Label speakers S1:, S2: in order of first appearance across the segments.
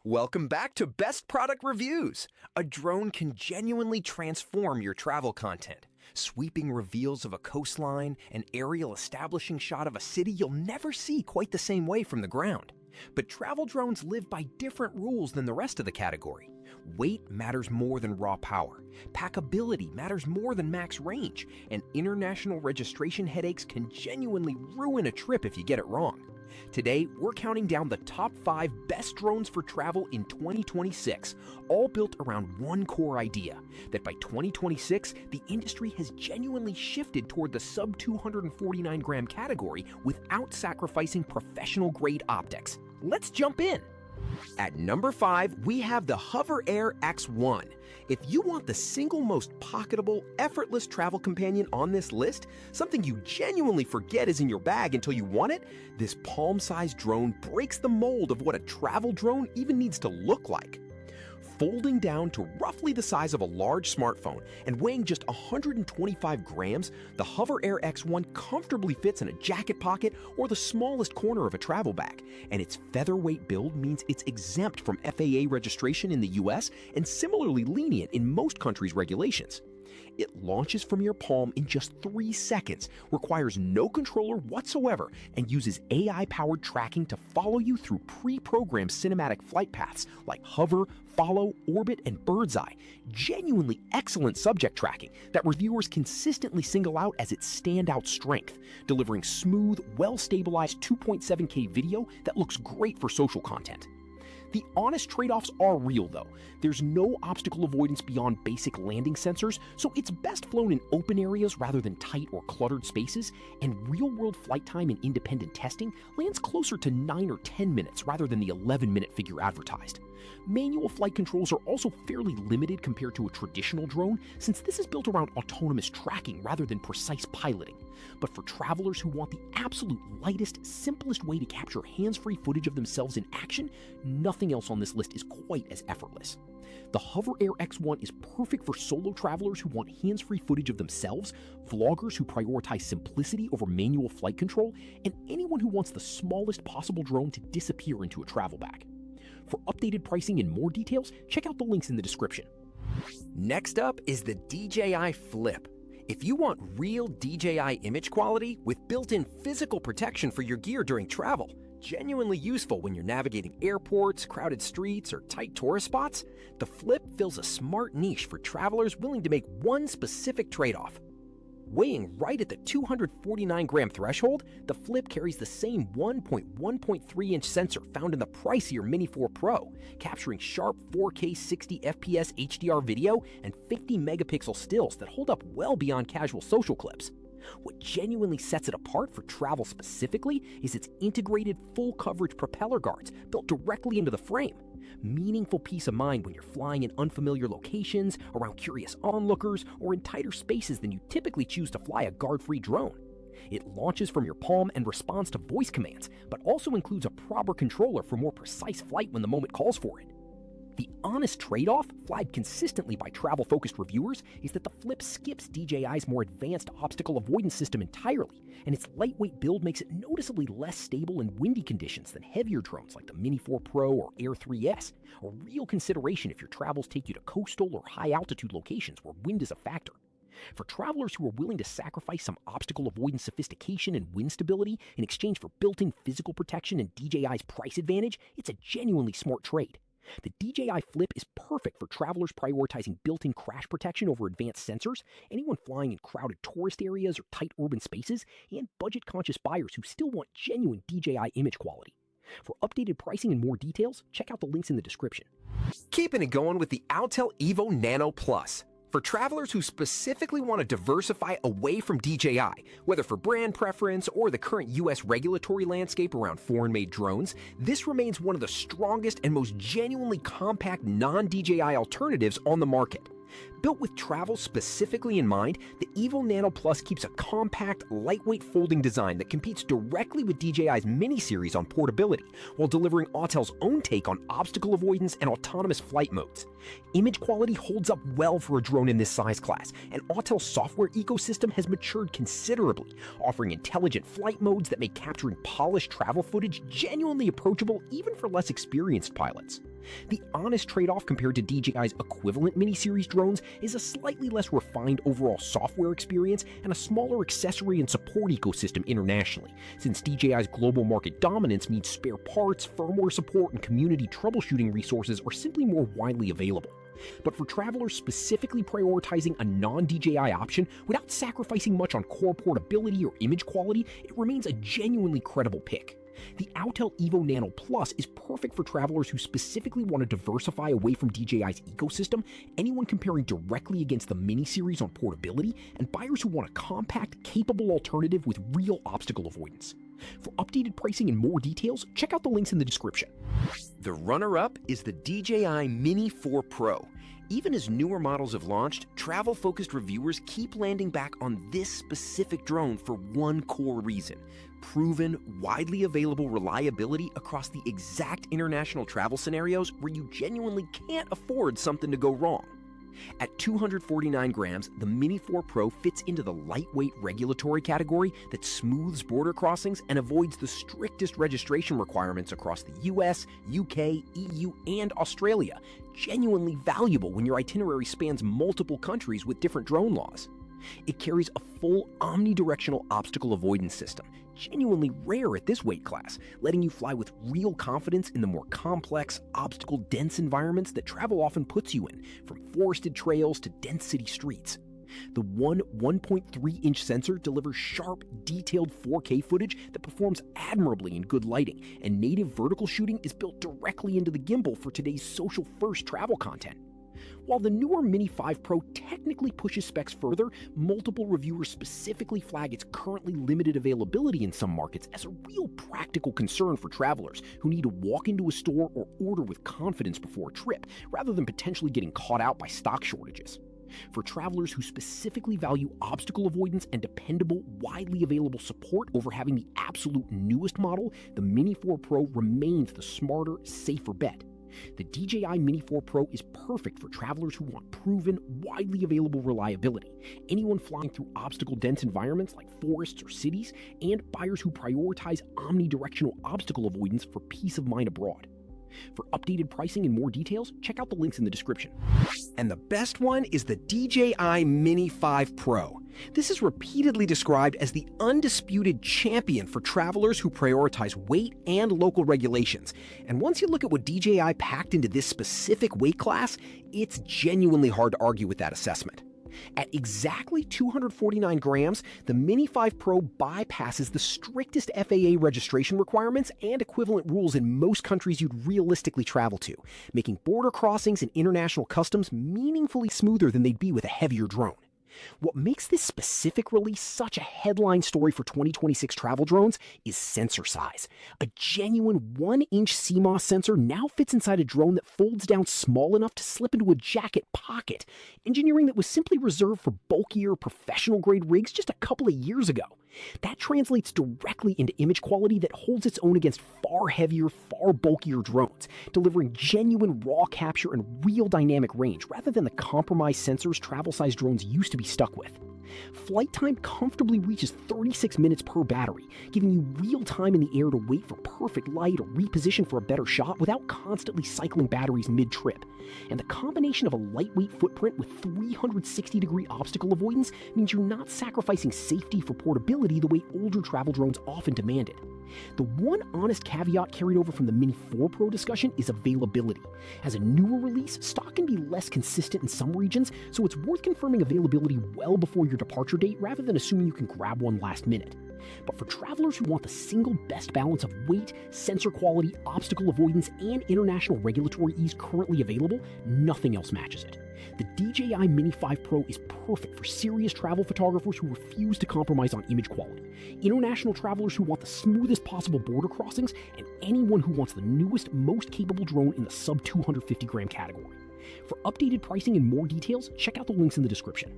S1: Welcome back to Best Product Reviews. A drone can genuinely transform your travel content. Sweeping reveals of a coastline, an aerial establishing shot of a city you'll never see quite the same way from the ground. But travel drones live by different rules than the rest of the category. Weight matters more than raw power. Packability matters more than max range. And international registration headaches can genuinely ruin a trip if you get it wrong. Today, we're counting down the top 5 best drones for travel in 2026, all built around one core idea, that by 2026, the industry has genuinely shifted toward the sub-249-gram category without sacrificing professional-grade optics. Let's jump in! At number 5, we have the HOVERAir X1. If you want the single most pocketable, effortless travel companion on this list, something you genuinely forget is in your bag until you want it, this palm-sized drone breaks the mold of what a travel drone even needs to look like. Folding down to roughly the size of a large smartphone and weighing just 125 grams, the HOVERAir X1 comfortably fits in a jacket pocket or the smallest corner of a travel bag, and its featherweight build means it's exempt from FAA registration in the US and similarly lenient in most countries' regulations. It launches from your palm in just 3 seconds, requires no controller whatsoever, and uses AI-powered tracking to follow you through pre-programmed cinematic flight paths like hover, follow, orbit, and bird's eye. Genuinely excellent subject tracking that reviewers consistently single out as its standout strength, delivering smooth, well-stabilized 2.7K video that looks great for social content. The honest trade-offs are real though. There's no obstacle avoidance beyond basic landing sensors, so it's best flown in open areas rather than tight or cluttered spaces, and real-world flight time in independent testing lands closer to 9 or 10 minutes rather than the 11-minute figure advertised. Manual flight controls are also fairly limited compared to a traditional drone, since this is built around autonomous tracking rather than precise piloting. But for travelers who want the absolute lightest, simplest way to capture hands-free footage of themselves in action, nothing else on this list is quite as effortless. The HOVERAir X1 is perfect for solo travelers who want hands-free footage of themselves, vloggers who prioritize simplicity over manual flight control, and anyone who wants the smallest possible drone to disappear into a travel bag. For updated pricing and more details, check out the links in the description. Next up is the DJI Flip. If you want real DJI image quality with built-in physical protection for your gear during travel, genuinely useful when you're navigating airports, crowded streets, or tight tourist spots, the Flip fills a smart niche for travelers willing to make one specific trade-off. Weighing right at the 249-gram threshold, the Flip carries the same 1.3-inch sensor found in the pricier Mini 4 Pro, capturing sharp 4K 60 FPS HDR video and 50-megapixel stills that hold up well beyond casual social clips. What genuinely sets it apart for travel specifically is its integrated full-coverage propeller guards built directly into the frame. Meaningful peace of mind when you're flying in unfamiliar locations, around curious onlookers, or in tighter spaces than you typically choose to fly a guard-free drone. It launches from your palm and responds to voice commands, but also includes a proper controller for more precise flight when the moment calls for it. The honest trade-off, flagged consistently by travel-focused reviewers, is that the Flip skips DJI's more advanced obstacle avoidance system entirely, and its lightweight build makes it noticeably less stable in windy conditions than heavier drones like the Mini 4 Pro or Air 3S, a real consideration if your travels take you to coastal or high-altitude locations where wind is a factor. For travelers who are willing to sacrifice some obstacle avoidance sophistication and wind stability in exchange for built-in physical protection and DJI's price advantage, it's a genuinely smart trade. The DJI Flip is perfect for travelers prioritizing built-in crash protection over advanced sensors, anyone flying in crowded tourist areas or tight urban spaces, and budget-conscious buyers who still want genuine DJI image quality. For updated pricing and more details, check out the links in the description. Keeping it going with the Autel EVO Nano Plus. For travelers who specifically want to diversify away from DJI, whether for brand preference or the current US regulatory landscape around foreign-made drones, this remains one of the strongest and most genuinely compact non-DJI alternatives on the market. Built with travel specifically in mind, the EVO Nano Plus keeps a compact, lightweight folding design that competes directly with DJI's Mini series on portability, while delivering Autel's own take on obstacle avoidance and autonomous flight modes. Image quality holds up well for a drone in this size class, and Autel's software ecosystem has matured considerably, offering intelligent flight modes that make capturing polished travel footage genuinely approachable even for less experienced pilots. The honest trade-off compared to DJI's equivalent mini-series drones is a slightly less refined overall software experience and a smaller accessory and support ecosystem internationally, since DJI's global market dominance means spare parts, firmware support, and community troubleshooting resources are simply more widely available. But for travelers specifically prioritizing a non-DJI option without sacrificing much on core portability or image quality, it remains a genuinely credible pick. The Autel EVO Nano Plus is perfect for travelers who specifically want to diversify away from DJI's ecosystem, anyone comparing directly against the Mini series on portability, and buyers who want a compact, capable alternative with real obstacle avoidance. For updated pricing and more details, check out the links in the description. The runner-up is the DJI Mini 4 Pro. Even as newer models have launched, travel-focused reviewers keep landing back on this specific drone for one core reason: proven, widely available reliability across the exact international travel scenarios where you genuinely can't afford something to go wrong. At 249 grams, the Mini 4 Pro fits into the lightweight regulatory category that smooths border crossings and avoids the strictest registration requirements across the US, UK, EU, and Australia, genuinely valuable when your itinerary spans multiple countries with different drone laws. It carries a full omnidirectional obstacle avoidance system, genuinely rare at this weight class, letting you fly with real confidence in the more complex, obstacle-dense environments that travel often puts you in, from forested trails to dense city streets. The 1.3-inch sensor delivers sharp, detailed 4K footage that performs admirably in good lighting, and native vertical shooting is built directly into the gimbal for today's social-first travel content. While the newer Mini 5 Pro technically pushes specs further, multiple reviewers specifically flag its currently limited availability in some markets as a real practical concern for travelers who need to walk into a store or order with confidence before a trip, rather than potentially getting caught out by stock shortages. For travelers who specifically value obstacle avoidance and dependable, widely available support over having the absolute newest model, the Mini 4 Pro remains the smarter, safer bet. The DJI Mini 4 Pro is perfect for travelers who want proven, widely available reliability, anyone flying through obstacle-dense environments like forests or cities, and buyers who prioritize omnidirectional obstacle avoidance for peace of mind abroad. For updated pricing and more details, check out the links in the description. And the best one is the DJI Mini 5 Pro. This is repeatedly described as the undisputed champion for travelers who prioritize weight and local regulations. And once you look at what DJI packed into this specific weight class, it's genuinely hard to argue with that assessment. At exactly 249 grams, the Mini 5 Pro bypasses the strictest FAA registration requirements and equivalent rules in most countries you'd realistically travel to, making border crossings and international customs meaningfully smoother than they'd be with a heavier drone. What makes this specific release such a headline story for 2026 travel drones is sensor size. A genuine 1-inch CMOS sensor now fits inside a drone that folds down small enough to slip into a jacket pocket, engineering that was simply reserved for bulkier, professional-grade rigs just a couple of years ago. That translates directly into image quality that holds its own against far heavier, far bulkier drones, delivering genuine raw capture and real dynamic range rather than the compromised sensors travel-sized drones used to be stuck with. Flight time comfortably reaches 36 minutes per battery, giving you real time in the air to wait for perfect light or reposition for a better shot without constantly cycling batteries mid-trip. And the combination of a lightweight footprint with 360-degree obstacle avoidance means you're not sacrificing safety for portability the way older travel drones often demanded. The one honest caveat carried over from the Mini 4 Pro discussion is availability. As a newer release, stock can be less consistent in some regions, so it's worth confirming availability well before your departure date rather than assuming you can grab one last minute. But for travelers who want the single best balance of weight, sensor quality, obstacle avoidance, and international regulatory ease currently available, nothing else matches it. The DJI Mini 5 Pro is perfect for serious travel photographers who refuse to compromise on image quality, international travelers who want the smoothest possible border crossings, and anyone who wants the newest, most capable drone in the sub 250 gram category. For updated pricing and more details, check out the links in the description.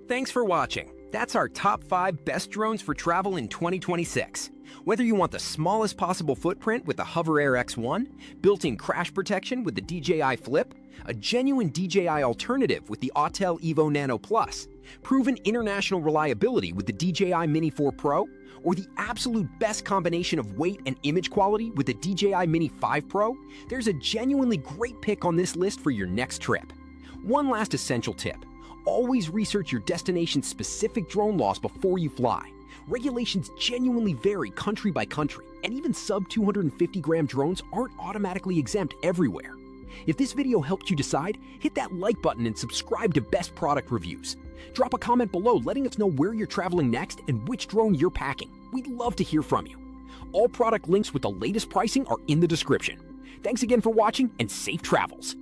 S1: Thanks for watching. That's our top 5 best drones for travel in 2026. Whether you want the smallest possible footprint with the HOVERAir X1, built-in crash protection with the DJI Flip, a genuine DJI alternative with the Autel EVO Nano Plus, Proven international reliability with the DJI Mini 4 Pro, or the absolute best combination of weight and image quality with the DJI Mini 5 Pro, there's a genuinely great pick on this list for your next trip. One last essential tip: always research your destination's specific drone laws before you fly. Regulations genuinely vary country by country, and even sub-250-gram drones aren't automatically exempt everywhere. If this video helped you decide, hit that like button and subscribe to Best Product Reviews. Drop a comment below letting us know where you're traveling next and which drone you're packing. We'd love to hear from you. All product links with the latest pricing are in the description. Thanks again for watching, and safe travels!